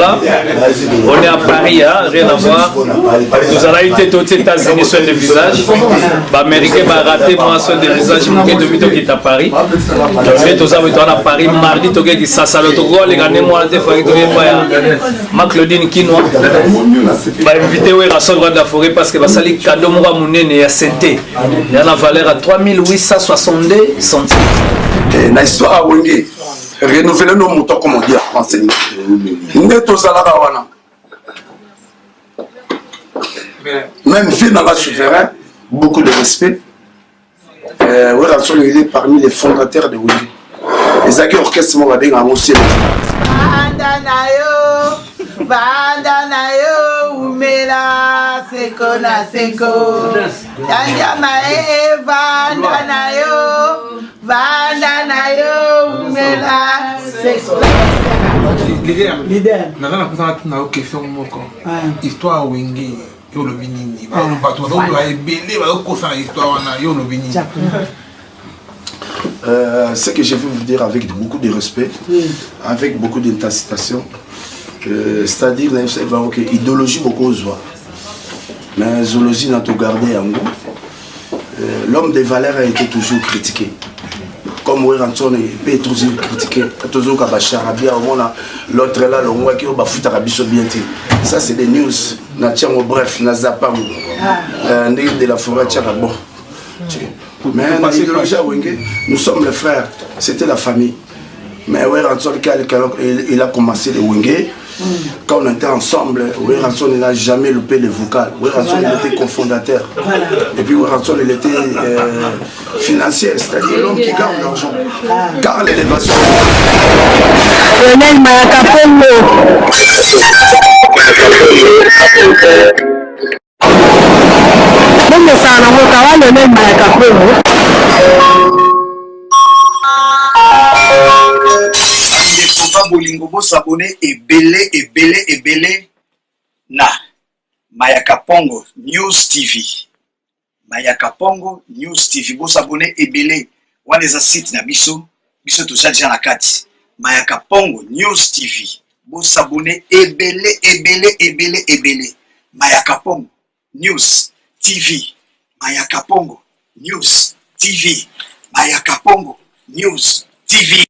là. On est à Paris, hein, rien à voir. Nous allons été aux États-Unis soins de visage. Américain va rater moi soins de visage. Je suis à Paris. Donc, nous avons été à Paris mardi. Tu es ça, ça le togo. Les gars, moi, la fois que tu es ma Claudine Kinoa. Va inviter au Rasson de la forêt parce que va salir cadeau moi mon nez à Santé. Il y a la valeur à 3862 centimes. Na histoire à Wenge, renouveler nos moutons comme on dit en français. Neto Zalaga wana. Même fille dans la souverain, beaucoup de respect. Ranson il est parmi les fondateurs de Wenge. Les acquis orchestre moi va aussi. Bandanayo umela seko na seko Yanjamae bandanayo umela seko. Leader na question moko histoire Wenge yo lo binini ba to do la ebele ba ko sa histoire na yo lo binini. Ce que je veux vous dire avec beaucoup de respect, avec beaucoup d'incitation. C'est-à-dire que l'idéologie beaucoup se voit, mais zoologie n'a tout gardé en goût. L'homme des valeurs a été toujours critiqué. Comme Ranson peut être toujours critiqué, toujours Kabacharabia, l'autre là, le roi qui a bafouté Arabiso bien. Ça c'est des news. Bref, Nazapam, de la forêt Tcharabon. Mais dans l'idéologie à Wenge, nous sommes les frères, c'était la famille. Mais Ranson il a commencé le Wenge. Quand on était ensemble, Ranson n'a jamais loupé les vocales. Ranson il était cofondateur. Et puis Ranson il était financier, c'est-à-dire l'homme qui garde l'argent. Car l'élévation. Lionel Mayakapongo. Bongo sana mokawa Lionel Mayakapongo. Bolingo bo s'abonner ebele na Mayakapongo News TV. Mayakapongo News TV bo s'abonner ebele wana za site na biso to déjà na kati. Mayakapongo News TV bo s'abonner ebele Mayakapongo News TV. Mayakapongo News TV. Mayakapongo News TV.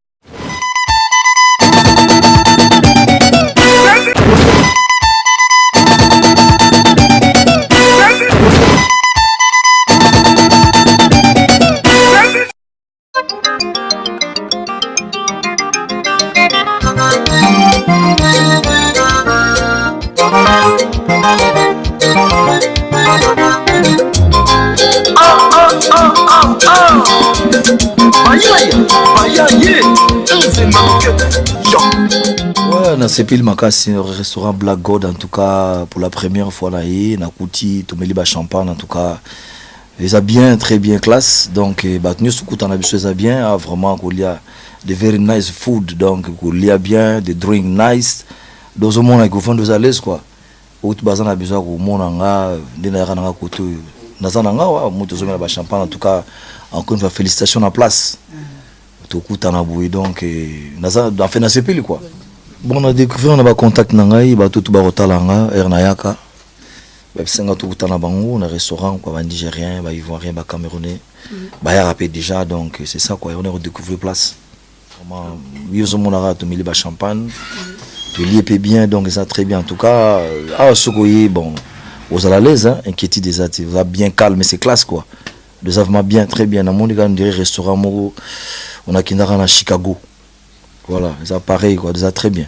Ouais, on a sepil makasi au restaurant Black God en tout cas pour la première fois là na kuti tomeliba champagne en tout cas ils a bien très bien classe donc batnu soukout en habitué ça bien vraiment qu'il y a des very nice food donc qu'il y a bien des drink nice dans au monde avec fond de à l'aise quoi ou tu bazana besoin au monde nga ndina kana koto nazana nga wa moto zomela ba champagne en tout cas encore une fois félicitations en place tout coup en aboué donc nazana dans fait na sepil quoi. Bon, on a découvert, on a contact nangai, tout barotalanga, ernayaka. On a un restaurant, quoi, nigérien, ivoirien, camerounais. Il y a rappelé déjà, donc c'est ça quoi, on a redécouvert place. Vraiment, on a mis le champagne, tu lié bien, donc ça très bien. En tout cas, bon, vous allez à l'aise, hein, inquiétude des athées, vous avez bien calme, mais c'est classe quoi. Nous avons bien, très bien. Dans mon restaurant, on a Kinara à Chicago. Voilà, ça pareil quoi, ça très bien.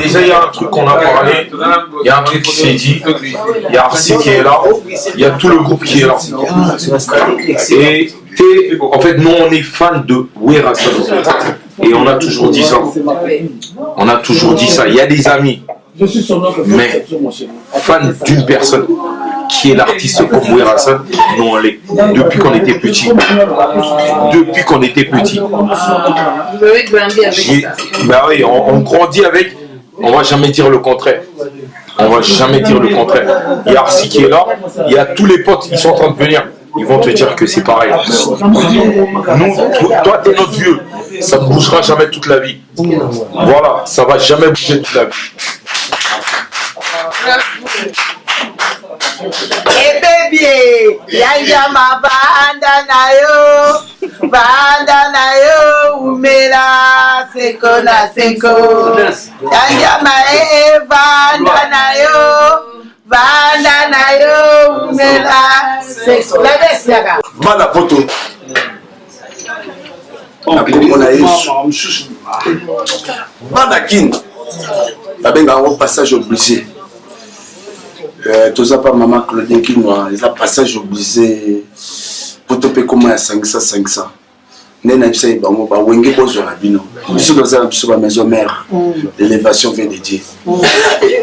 déjà, il y a un truc qu'on a parlé, il y a un truc qui s'est dit, il y a Arsi qui est là, il y a tout le groupe qui est là. Et en fait, nous, on est fans de Wera Solo. Et on a toujours dit ça. On a toujours dit ça. Il y a des amis, mais fan d'une personne qui est l'artiste comme Wera Solo, nous, on l'est. Depuis qu'on était petits. Depuis qu'on était petits. Bah oui, on grandit avec. On va jamais dire le contraire. On va jamais dire le contraire. Il y a Arsi qui est là. Il y a tous les potes qui sont en train de venir. Ils vont te dire que c'est pareil. Nous, toi, t'es notre vieux. Ça ne bougera jamais toute la vie. Voilà, ça va jamais bouger toute la vie. Eh bébé, yayama banda na yo, umela seko na seko. Yayama banda na yo, umela seko. Bana poto. Nakomona Yesu. Bana kin. Babenga un passage obligé. Tous pas maman Claudine qui nous a passage obligé pour te payer comment à 500. Nena ipsa bango ba wenge bozo rabino. Biso dans la maison mère. L'élévation vient de Dieu.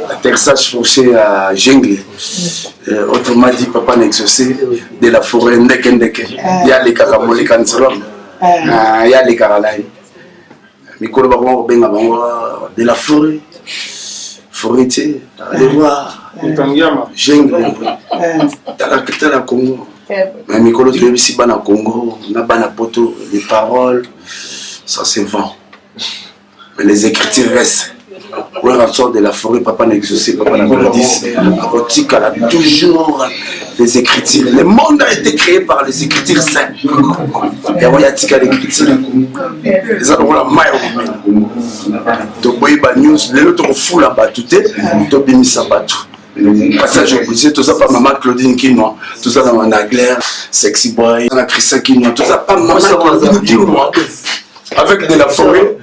Atterrissage forcé à Jungle. Autrement dit papa n'exaucé de la forêt ndeke. Il y a les karamoli kansalom. Il y a les karalai. Mikolo bango benga bango de la forêt. Forêt allez voir. Jungle. Tala Congo. Mais Mikolo tu ici bana Congo, na bana poto, les paroles, ça se vend. Mais les écritures restent. Où est sort de la forêt, papa n'exaucé, papa n'a pas dit. Apotique a toujours les écritures. Le monde a été créé par les écritures saintes. Et on y a tika l'écriture. Les gens ont la maille au monde. Donc, oui, bah, news, les autres ont fou là-bas, tout est, tout est mis à battre. Passage obligé, tout ça pas maman Claudine Kinois, tout ça dans Nagler, Sexy Boy, dans la Christian Kinois, tout ça pas maman Claudine Kinois. Avec de la forêt,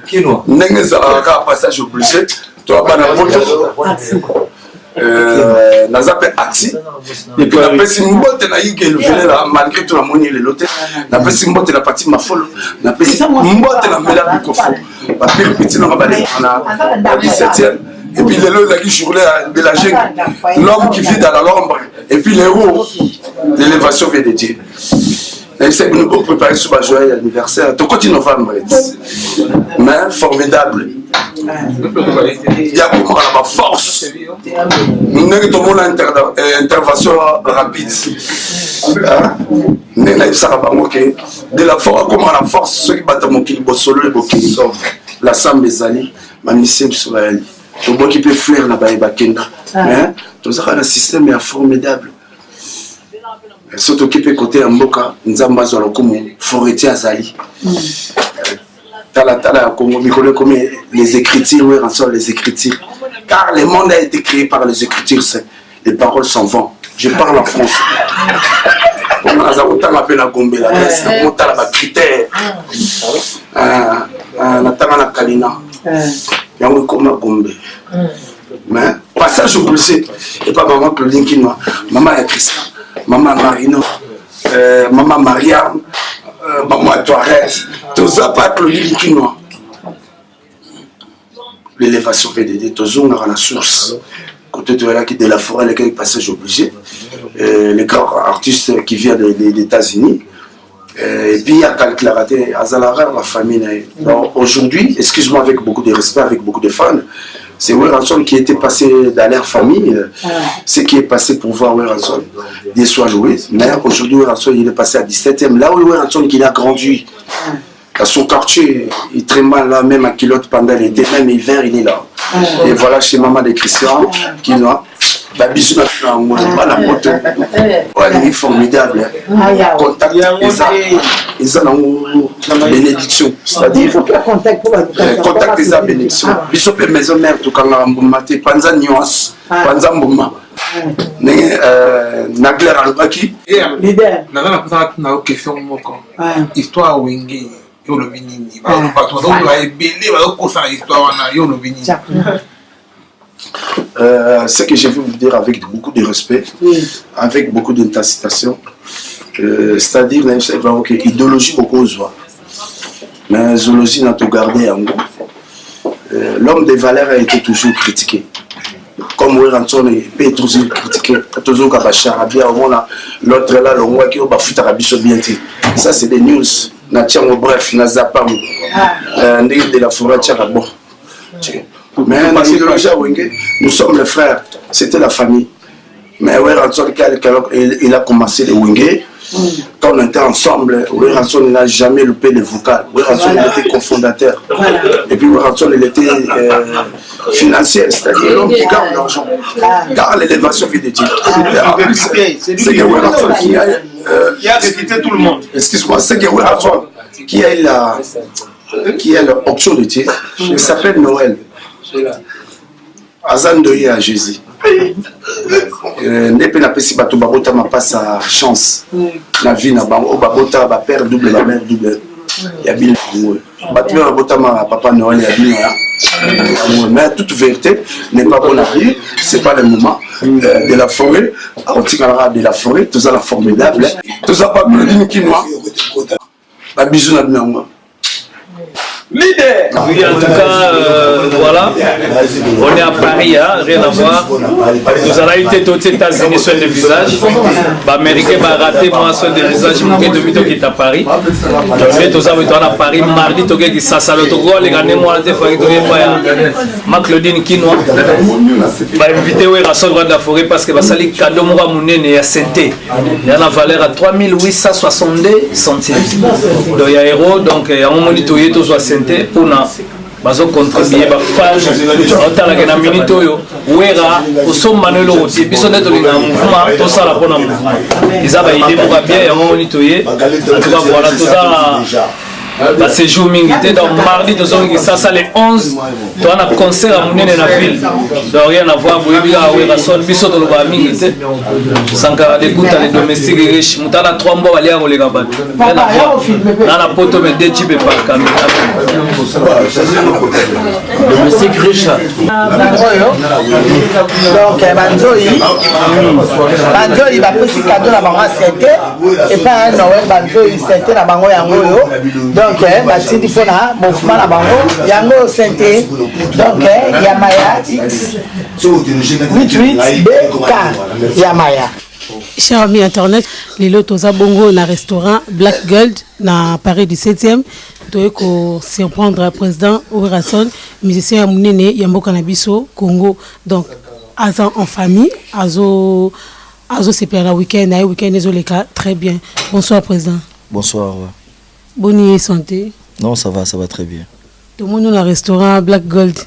n'est-ce pas passage obligé, toi pas n'importe nazape axi et puis napesi mbote na yike elvele là malgré tout la monnaie les lotés napesi mbote la partie ma folle napesi mbote la mela bikofo ba pire petit na ba na 17e. Et puis les lots qui journée de la jungle, l'homme qui vit dans l'ombre, et puis les héros, l'élévation vient de Dieu. Et c'est que nous pouvons préparer sur ma joyeux anniversaire, tout côté novembre, mais formidable. Il y a beaucoup de force. Nous avons une intervention rapide. De la force, comment la force, ceux qui battent mon kili, solo, la Sam Bezali, ma mission sur elle. Tout le monde qui peut flairer là-bas et bakenda. Mais tout ça, le système est formidable. Surtout qui peut côté Mboka, Nzamba Zolokumu, Forêtier Azali. Tala Congo, comme les écritures, oui, ensemble les écritures. Car le monde a été créé par les écritures, les paroles s'en vont. Je parle en français. On a appelé la Gombe, la Grèce, on a la critère. On a la Kalina. Il y a un comme Gombe. Mais passage obligé. Et pas maman Claudine Kinois, maman Christian, maman Marino, maman Mariam, maman Toarez, tout ça pas Claudine Kinois. L'élévation VDD, toujours on a la source. Côté de là qui de la forêt, les passages obligés. Les grands artistes qui viennent des États-Unis. Et puis il y a Calclaraté, Azalara, la famille. Aujourd'hui, excuse-moi avec beaucoup de respect, avec beaucoup de fans, c'est Weranson qui était passé dans leur famille, ce qui est passé pour voir Weranson des soirs joués. Mais aujourd'hui, Weranson il est passé à 17e, là où Weranson il a grandi. Dans son quartier, il est très mal là, même à Kilote pendant l'été, même hiver, il est là. Et voilà chez maman de Christian, qui nous a. Bah, bisous, pas la moto. Ouais, il est formidable. Contact, ils ont la bénédiction. C'est-à-dire, contact des bénédictions. Bisous, les maisons mères, tout quand on a maté, Panza nuance, Panza Mboma. Nagler Albaki. Leader. N'a question histoire Wenge. Yo le vinini. Ba to do la ebele ba ko sa histoire na yo le vinini. Ce que je vais vous dire avec beaucoup de respect, avec beaucoup d'intensification, c'est-à-dire l'idéologie beaucoup de mais zoologie n'a pas gardé en gros. L'homme des valeurs a été toujours critiqué. Comme Weranson peut toujours critiqué, toujours Kabacharabia, l'autre là, le roi qui a fait Arabiso bien. Ça, c'est des news. Bref, Nazapam, de la forêt Tcharabo. Mais nous sommes les frères, c'était la famille. Mais Weranson, il a commencé les Wingé. Quand on était ensemble, Weranson n'a jamais loupé les vocales. Weranson était cofondateur. Et puis Weranson il était financier, c'est-à-dire l'homme qui garde l'argent. Car l'élévation vient de Dieu. C'est que Weranson qui a recruté tout le monde. Excuse-moi, c'est que Weranson qui a l'option de Dieu. Il s'appelle Noël. Azan Doye à Jésus. N'est pas si bateau babota m'a pas sa chance. La vie n'a pas au babota va père double la mère double. Il y a bien bateau babota ma papa Noël y a bien. Mais toute vérité n'est pas bonne à dire. C'est pas le moment de la forêt. On tirera de la forêt. Tout ça la formidable. Tout ça pas plus qui moi. Ba bisous na bien. Leader. Oui, en tout cas, voilà, on est à Paris, hein, rien à voir. Nous allons être aux États-Unis sur le visage. Américain va rater moi sur le visage. Je suis depuis qui est à Paris. Donc, nous allons être à Paris mardi. Tu qui ça ça le togo les gars moi la fois ma Claudine Kinoa va inviter au Rasson de la forêt parce que va salir cadeau moi mon nez à santé. Il y a la valeur à 3862 centimes. Donc il y a héros donc il y a un monitoyer tout soit pour na bazo contribuer ba fage otala ke na minute oyo wera osomana lo oti biso neto linga mouvement to sala pona mouvement izaba idée pour bien ya monitoyer en tout cas voilà tout ça la séjour mingité donc mardi to zongi ça les 11 to na concert à munene na ville donc rien à voir boyebi a wera son biso to ba mingité sanka de kuta les domestiques riches mutala 3 mois aller ko leka bat na la poto me de type par caméra domestique riche donc banzoi va pesi cadeau na bango santé et pas Noël banzoi santé na bango yango yo donc batindi pona mouvement na bango yango santé donc Yamaya X 88BK Yamaya. Chers amis internet, les lotos à Bongo na restaurant Black Gold na Paris du 7e. Doit ko surprendre président Weranson, musicien ya munene ya mboka na biso Congo. Donc aza en famille, azo c'est pour la week-end, ezoleka très bien. Bonsoir président. Bonsoir. Ouais. Bonne santé. Non, ça va très bien. Tout le monde dans le restaurant Black Gold.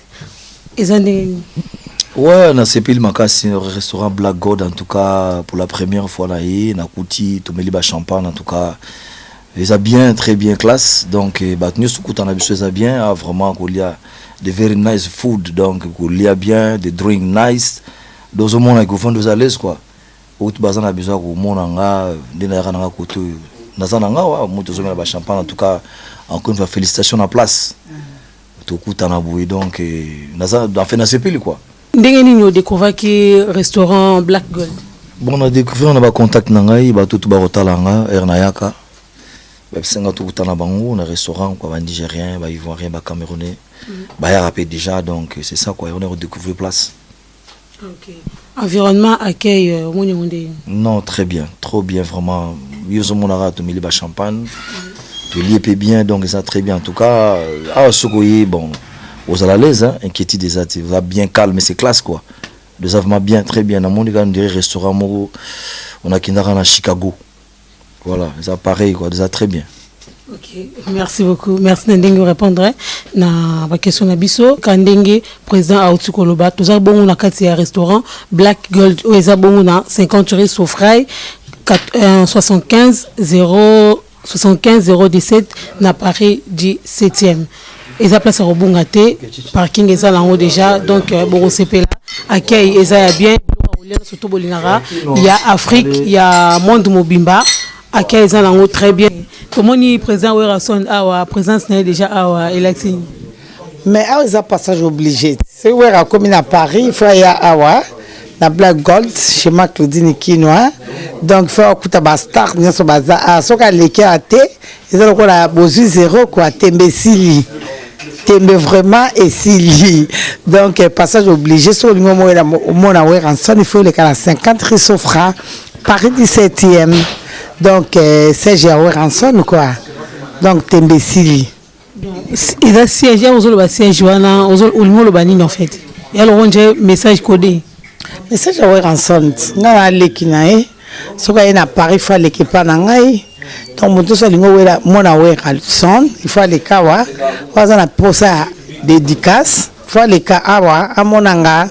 Ouais, on a sepil makasi le restaurant Black Gold en tout cas pour la première fois là na kuti tomeliba champagne en tout cas. Ils a bien très bien classe donc nous soukuta na biso ça bien vraiment qu'il y a de very nice food donc qu'il y a bien des drink nice dans au monde ko fond à l'aise quoi. Ou tu bazana besoin ko monanga ndina yana nga koto nazana wa moto zomela ba champagne en tout cas encore une fois félicitations à place. Tout kuta na boui donc nazana dans fait na sepil quoi. Ndenge nini o découvrir que restaurant Black Gold. Bon on a découvert on a ba contact na ngai ba tout ba rotalanga ernayaka. Ba senga tout na bango na restaurant quoi ba nigérien ba ivoirien ba camerounais. Ba ya rappé déjà donc c'est ça quoi on a redécouvert place. OK. Environnement accueil non très bien, trop bien vraiment. Yozo monara to miliba champagne. Tu lié bien donc ça très bien en tout cas à Sokoyi bon aux à l'aise hein inquiétude des actifs va bien calme mais c'est classe quoi. Nous avons bien très bien dans mon restaurant Moro on a kinara na Chicago. Voilà, ça pareil quoi, ça très bien. OK, merci beaucoup. Merci Ndenge répondre na ba question na biso Kandenge président Aouti Koloba tous a bon na kati ya restaurant Black Gold ou eza bon na 50 euros Sofraï 75 017 na Paris du 7e. Eza place à Robongate, parking eza là déjà donc bon CP là accueil eza bien surtout bolingara, il y a Afrique, il y a monde mobimba accueil eza là très bien. Comment ni président Weranson awa présence n'est déjà awa élection. Mais il y a un passage obligé. C'est où on comme à Paris, il faut aller à Awa, dans Black Gold, chez ma Claudine Kinoa. Donc il faut écouter la star, il y a ce bazar. Ah, ce qu'on les a été, ils ont la bosu zéro quoi, Tembe Sili. Tembe vraiment et Sili. Donc passage obligé. Sur le moment où on a il faut les 50 Rissofra, Paris 17e. Donc c'est Géo Ranson quoi. Donc Tembe Sili. Il a siégé aux autres sièges aux autres banines en fait. Et alors on a message codé. Message à Ranson. N'a l'équinae. Ce qu'on a à Paris, il faut aller pas nangai. Donc mon tout ça lingo wera mona wera son. Il faut aller kawa. On a posé dédicace. Il faut aller kawa à monanga.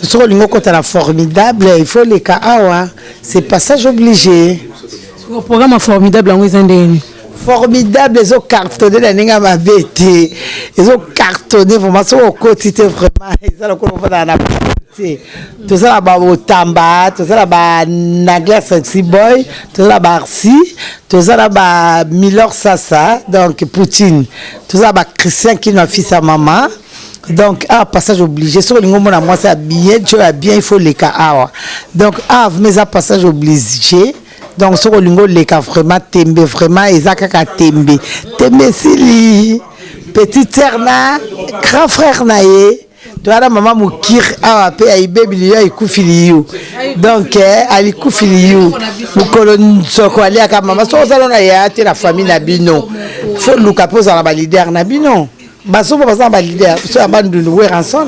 Ce qu'on lingo côté la formidable. Il faut aller kawa. C'est passage obligé. Le programme formidable en Wizandé. Formidable, ils ont cartonné la ninga ma bête. Ils ont cartonné vraiment au quotidien vraiment. Ils ont le dans la tout ça là-bas au Tamba, tout ça là-bas Nagla Sexy Boy, tout ça là-bas Arsi, tout ça là-bas Miller Sassa, donc Poutine, tout ça là-bas Christian qui n'a fils sa maman. Donc, passage obligé. Sur le moment, moi, c'est bien, tu as bien, il faut les cas. Donc, mais un passage obligé. Donc, sur le lingo, les cas vraiment, tembe, vraiment, et ça, tembe. Tembe, Sili, petite sœur, grand frère, naïe. Tu as la maman moukir, paix, aïe, bébé, il koufiliou. Donc, ali koufiliou. Moukolon, soko, ali, à maman, sur le salon, il y a la famille Nabino. Faut le capose à la leader Nabino. Baso pas ça leader, so abandu nous rançon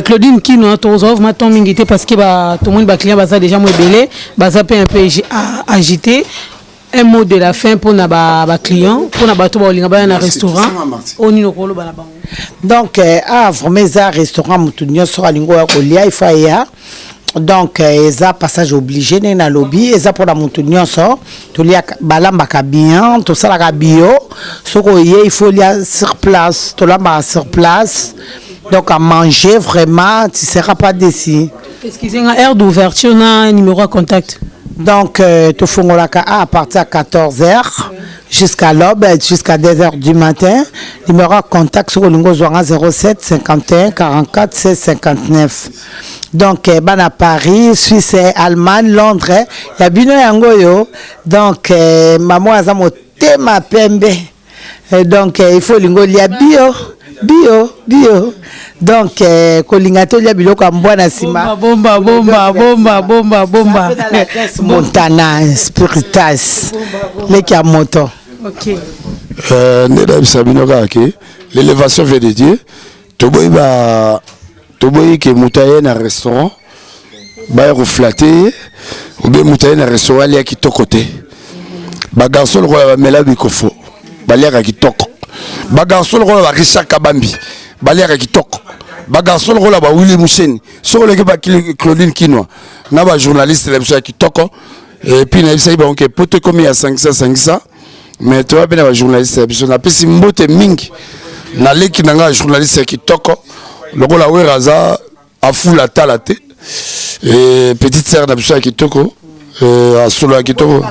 Claudine qui nous tozov ma ton mingité parce que ba tout le monde ba client ba ça déjà moi belé, ba ça un peu agité. Un mot de la fin pour na ba client, pour na ba to ba linga ba na restaurant. On ni lokolo ba na bango. Donc vraiment ça restaurant mutunyo so alingo ya kolia il faut ya. Donc eza passage obligé na lobby eza pour la montunyo so to lia balamba ka bien to sala ka bio soko ye il faut lia sur place to lamba sur place donc à manger vraiment tu seras pas déçu. Qu'est-ce qu'ils ont heure d'ouverture na numéro à contact. Donc to fongolaka à partir de 14h jusqu'à l'aube jusqu'à 2h du matin. Numéro à contact sur le lingo 07 51 44 16 59. Donc à Paris, Suisse, Allemagne, Londres, il y a bino yangoyo. Donc maman a mo tema pembe. Donc il faut lingo lia bio. Donc kolingato lia biloko ambwana sima. Bomba. Montana, Spiritas, les Kiamoto. OK. Nedab Sabino Kake, l'élévation fait de Dieu. Toboyi que moutaye na restaurant ba reflater ou bien moutaye na restaurant ali ki tokote ba garçon ko ba mela bikofo ba lia ki toko ba garçon ko ba Richard Kabambi ba lia ki toko ba garçon ko ba Willy Mousseni so le ke ba Claudine Kinoa na ba journaliste la ki toko et puis na bisa ba on ke poto comme ya 500 mais toi bien ba journaliste biso na pesi mbote mingi na leki nanga journaliste ki toko le rôle à Weraza a fou la talate et petite sœur d'Absua Kitoko à solo à Kitoko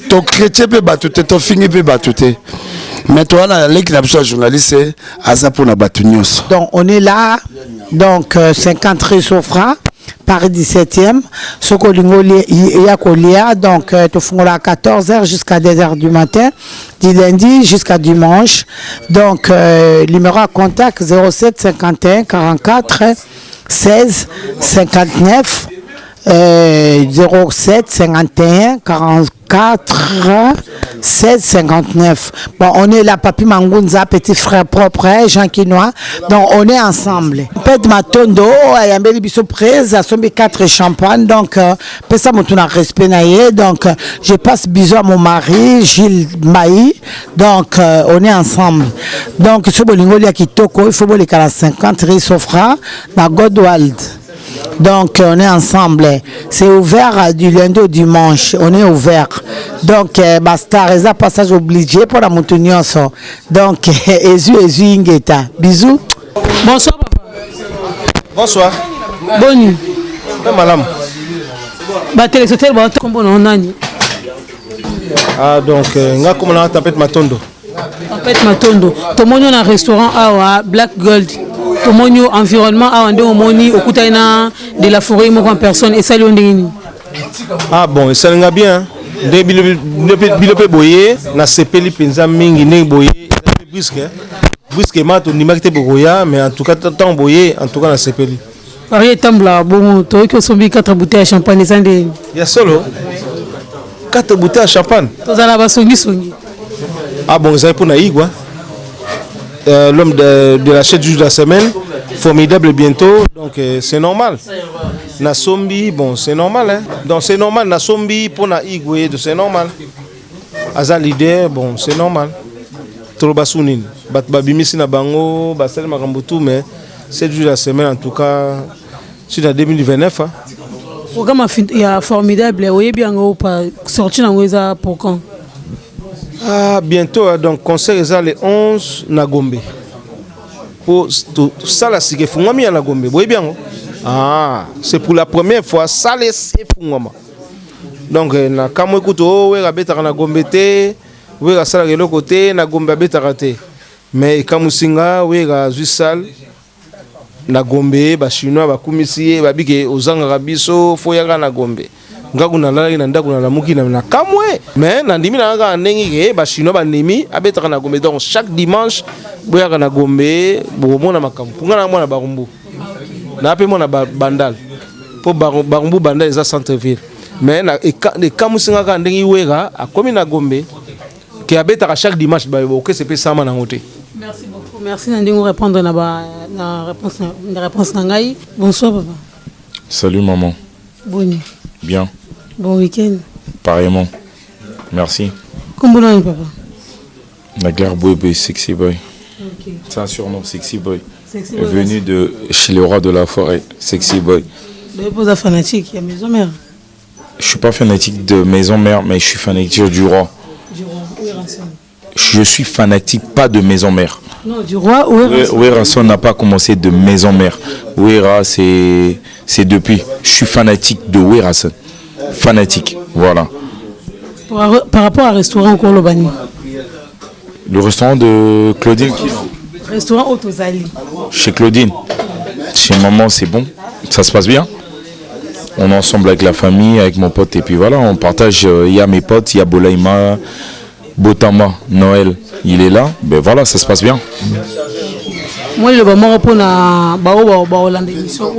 ton chrétien peut battre ton fini peut battre mais toi là l'équipe d'Absua journaliste à ça pour la battre. Donc on est là donc 50 Rissofra Paris 17e, donc tu fais à 14h jusqu'à 2h du matin, du lundi jusqu'à dimanche. Donc numéro à contact 07 51 44 16 59 07 51 44 16 59. Bon, on est là, Papi Mangunza, petit frère propre, Jean Kinois. Donc, on est ensemble. Pète Matondo, il y a un bel biseau presse, à 4 champagne. Donc, ça m'a respect naïe. Donc, je passe bisous à mon mari, Gilles Maï. Donc, on est ensemble. Donc, ce bolingo, il y a Kitoko, il faut les 50 Rissofra, dans Godwald. Donc on est ensemble. C'est ouvert du lundi au dimanche. On est ouvert. Donc basta reza passage obligé pour la montagne. Donc Ezu Ingeta. Bisous. Bonsoir papa. Bonsoir. Bonne nuit. Madame. Bah téléspectateur bah comment on a Ah, donc, nga comme on a tapé Matondo. Tempête Matondo. Tout le monde dans un restaurant à Black Gold. Tout le monde environnement à Moni, au Koutaina, de la forêt, en personne. Et ça, Ah bon, ça va bien. Bilope boye, na sepeli penza mingi ne boye, brusque. Brusquement, tu n'y marques pas, mais en tout cas, tant boye, en tout cas, na sepeli. Pareil, Tambla, bon, tu as que son 4 bouteilles de champagne. Il y a solo 4 bouteilles de champagne. Tu as la songi. Ah bon, ça pour Naïgua. L'homme de la chaîne de la semaine, formidable bientôt, donc c'est normal. Na sombi, bon, c'est normal, hein. Donc c'est normal, na sombi pour Naïgua, c'est normal. Aza leader, bon, c'est normal. Trop basounin. Bat babimisi na bango, basel makambutu, mais 7 jours de la semaine, en tout cas, c'est en 2029. Hein. Le programme est formidable, vous avez bien sorti dans pour quand? Ah, bientôt, donc concert est le 11 na Gombe. Pour ça, la sigue fungami na Gombe. Vous voyez bien? Ah, c'est pour la première fois, ça laisse fungama. Donc, na kamo ekuto, we rabeta na Gombe te, we ga sala le côté na Gombe abeta raté. Mais kamusinga, we ga zuisal na Gombe, ba chinois ba kumisi, ba bike ozanga rabiso, foyanga na Gombe. Ngaku na lala na ndaku na lamuki na kamwe mais na ndimi na nga ndengi ke ba chinois ba nemi abetaka na Gombe. Donc chaque dimanche boyaka na Gombe bomona makambo punga na mwana barumbu na pe mona bandal po barumbu bandal eza centre ville mais na e kamusinga ka ndengi wega akomi na Gombe ke abetaka chaque dimanche ba ke se pe sama na ngote. Merci beaucoup. Merci Nandingo répondre na réponse na ngai. Bonsoir papa. Salut maman. Bonne. Bien. Bon week-end. Pareillement. Merci. Comment vous papa? Naglar Boy, Sexy Boy. Okay. C'est un surnom, Sexy Boy. Sexy Boy. Venu de chez le roi de la forêt, Sexy Boy. Vous êtes pas fanatique, il y a maison mère. Je suis pas fanatique de maison mère, mais je suis fanatique du roi. Du roi, où est Rasson? Je suis fanatique pas de maison mère. Non, du roi, où est Rasson? Rasson n'a pas commencé de maison mère. Ouera, c'est depuis. Je suis fanatique de Ouera. Fanatique, voilà. Par rapport au restaurant Kolobani. Le restaurant de Claudine. Restaurant Otozali. Chez Claudine. Chez maman, c'est bon. Ça se passe bien. On est ensemble avec la famille, avec mon pote. Et puis voilà, on partage. Il y a mes potes, il y a Bolaïma, Botama, Noël. Il est là. Ben voilà, ça se passe bien. Moi, je vais me répondre à l'émission.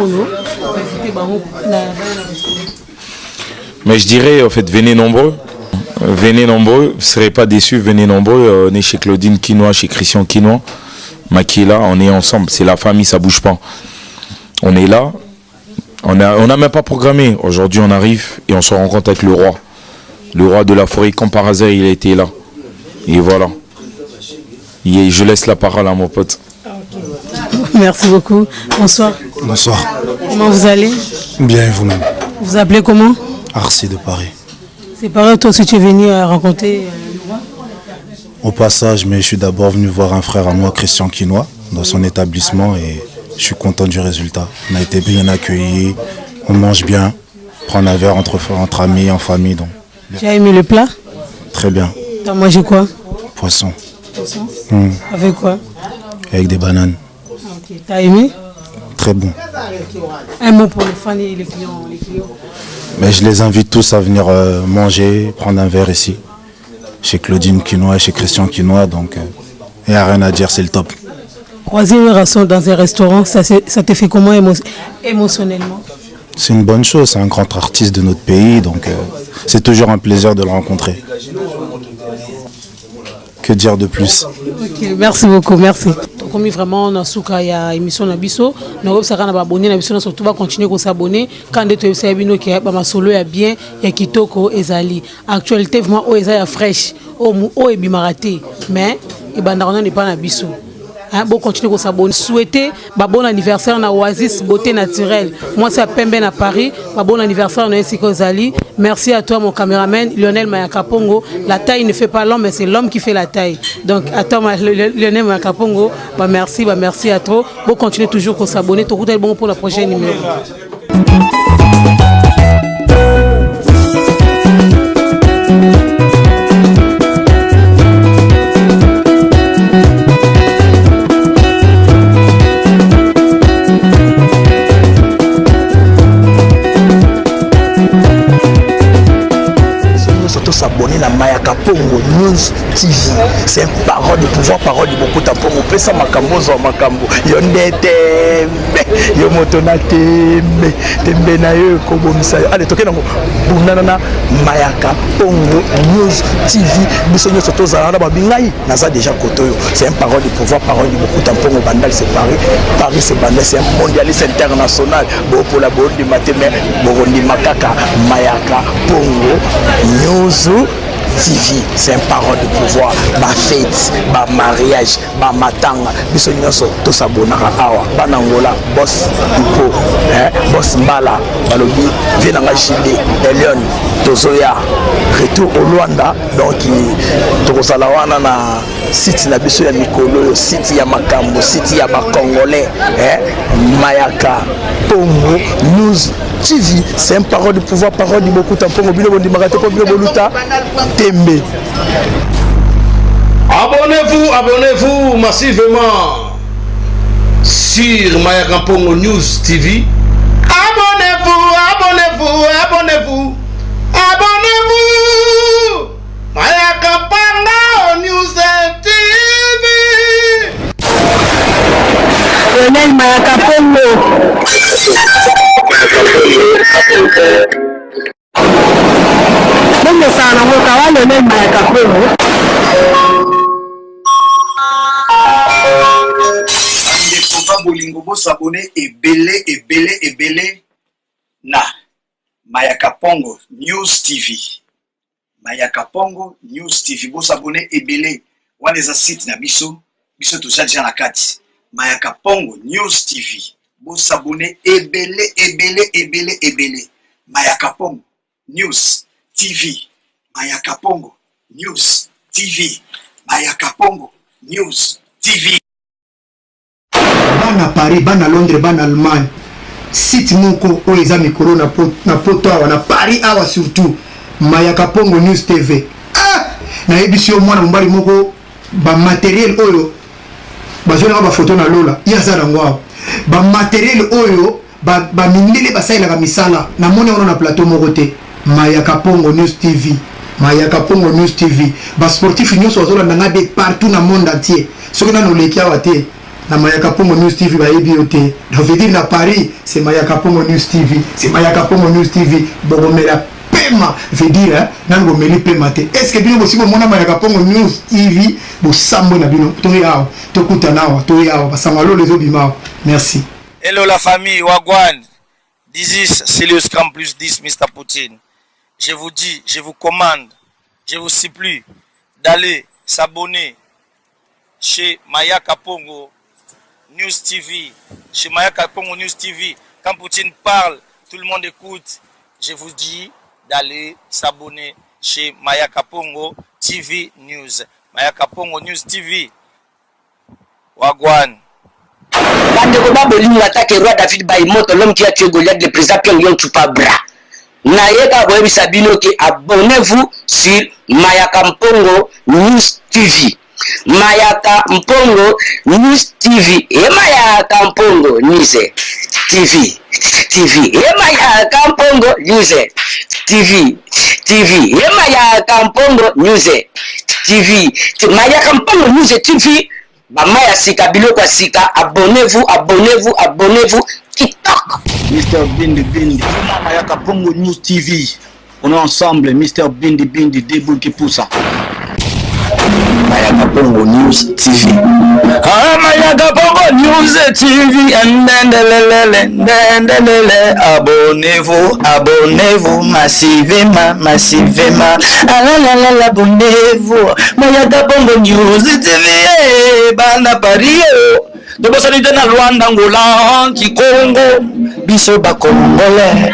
Mais je dirais, en fait, venez nombreux. Venez nombreux, vous ne serez pas déçus, venez nombreux. On est chez Claudine Quinois, chez Christian Quinois. Makila, on est ensemble, c'est la famille, ça ne bouge pas. On est là, on n'a même pas programmé. Aujourd'hui, on arrive et on se rencontre avec le roi de la forêt. Comme par hasard, il a été là. Et voilà. Et je laisse la parole à mon pote. Merci beaucoup. Bonsoir. Bonsoir. Comment vous allez? Bien, et vous-même? Vous appelez comment? Arcy de Paris. C'est pareil, toi aussi tu es venu rencontrer le roi? Au passage, mais je suis d'abord venu voir un frère à moi, Christian Quinois, dans son établissement et je suis content du résultat. On a été bien accueillis, on mange bien, prendre un verre entre amis, en famille. Donc, tu as aimé le plat? Très bien. Tu as mangé quoi? Poisson. Poisson? Avec quoi? Avec des bananes. Okay. Tu as aimé? Très bon. Un mot pour les fans et les clients. Mais je les invite tous à venir manger, prendre un verre ici, chez Claudine Quinois, chez Christian Quinois, donc il n'y a rien à dire, c'est le top. Croiser une raison dans un restaurant, ça te fait comment émotionnellement? C'est une bonne chose, c'est un grand artiste de notre pays, donc c'est toujours un plaisir de le rencontrer. Que dire de plus? Okay, merci beaucoup, merci. Comme vraiment on a souka ya émission na biso, na obsaka na ba abonné na biso na surtout va continuer ko s'abonner quand de te sabino qui ba masolo ya bien ya kitoko ezali. Actualité vraiment o ezali fraîche, o ebimaraté, mais e banda on n'est pas na biso. Bon continuer à s'abonner. Souhaiter bon anniversaire na Oasis Beauté Naturelle. Moi c'est à Pembe à Paris. Bon anniversaire na Esiko Zali. Merci à toi mon caméraman Lionel Mayakapongo. La taille ne fait pas l'homme mais c'est l'homme qui fait la taille. Donc à toi Lionel Mayakapongo, merci à toi. Bon continuer toujours à s'abonner. Tout est bon pour la prochaine numéro. News TV. C'est une parole de pouvoir, parole de beaucoup de temps. On peut ça makambo zo makambo. Yondete yo motona tembe tembe na yo ko bomisa. Allez toke nango bunana Mayaka Pongo News TV. Biso nyo soto za na babingai naza déjà kotoyo. C'est une parole de pouvoir, parole de beaucoup de temps. Pongo bandal c'est Paris c'est bandal, c'est un mondialiste international. Bo pour la bonne du matin mais Borondi Makaka Mayaka Pongo News TV, c'est une parole de pouvoir, ma fête, ma mariage, ma matanga, biso nyonso to sabonaka awa, banangola, boss Ipo, boss Mbala, balobi, venanga Chili, Elion, Tozoya, retour au Luanda, donc tozala wana na site na biso ya mikolo, site ya makambo, site ya bakongolais, Mayaka Pongo News TV, c'est une parole de pouvoir, parole de beaucoup de temps. Abonnez-vous, abonnez-vous massivement sur Mayaka Pongo News TV. Abonnez-vous, abonnez-vous, abonnez-vous, abonnez-vous. Mayaka Pongo News TV. Lionel Mayaka Pongo. Bongo sana ngoka wa Lionel Mayaka Pongo. Bolingo bo s'abonner ebele na Mayaka Pongo News TV. Mayaka Pongo News TV bo s'abonner ebele wana za site na biso to déjà na kati. Mayaka Pongo News TV bo s'abonner ebele Mayaka Pongo News TV. Mayaka Pongo News TV. Mayaka Pongo News TV. Bana Paris, bana Londres, bana Allemagne. Site moko o eza mikoro na poto awa na Paris awa surtout Mayaka Pongo News TV. Na ebisio mwana mbali moko ba matériel oyo bazona ba photo na lola yaza na ngwa. Ba matériel oyo ba mindele basaila ka misala na mone ono na plateau moko te. Mayaka Pongo News TV. Mayaka Pongo News TV. Ba sportif nyonso azola nanga de partout na monde entier. Soki na nolekia wate na Mayaka Pongo News TV ba ebiote. Ça veut dire na Paris, c'est Mayaka Pongo News TV. C'est Mayaka Pongo News TV. Bogomela pema veut dire nan gomeli pema te. Est-ce que bien possible mona Mayaka Pongo News TV bo sambo na bino to yao to kutanawa to yao basamalo les obima. Merci. Hello la famille Wagwan. This is Celius Cram plus 10 Mr. Poutine. Je vous dis, je vous commande, je vous supplie d'aller s'abonner chez Mayaka Pongo News TV. Chez Mayaka Pongo News TV. Quand Poutine parle, tout le monde écoute. Je vous dis d'aller s'abonner chez Mayaka Pongo TV News. Mayaka Pongo News TV. Wagwan. Bandeko babolingo attaque roi David Baimoto, l'homme qui a tué Goliath, le président Pyongyang Chupabra. Nayeka boyebi sabino ki abonnez-vous sur Mayaka Pongo News TV. Mayaka Pongo News TV. Et Mayaka Pongo News TV. Et Mayaka Pongo News TV. Et Mayaka Pongo News TV. Mayaka Pongo News TV. Maya Sika Biloko Sika, abonnez-vous. TikTok. Mr. Bindi. Mayaka Pongo News TV. On est ensemble, Mr. Bindi, debout qui pousse. Mayaka Pongo News TV. Mayaka Pongo News TV. Abonnez-vous massivement. Abonnez-vous. Mayaka Pongo News TV. Banda Paris. Dobo sanite na Rwanda, Angola, Congo, biso ba Congolais.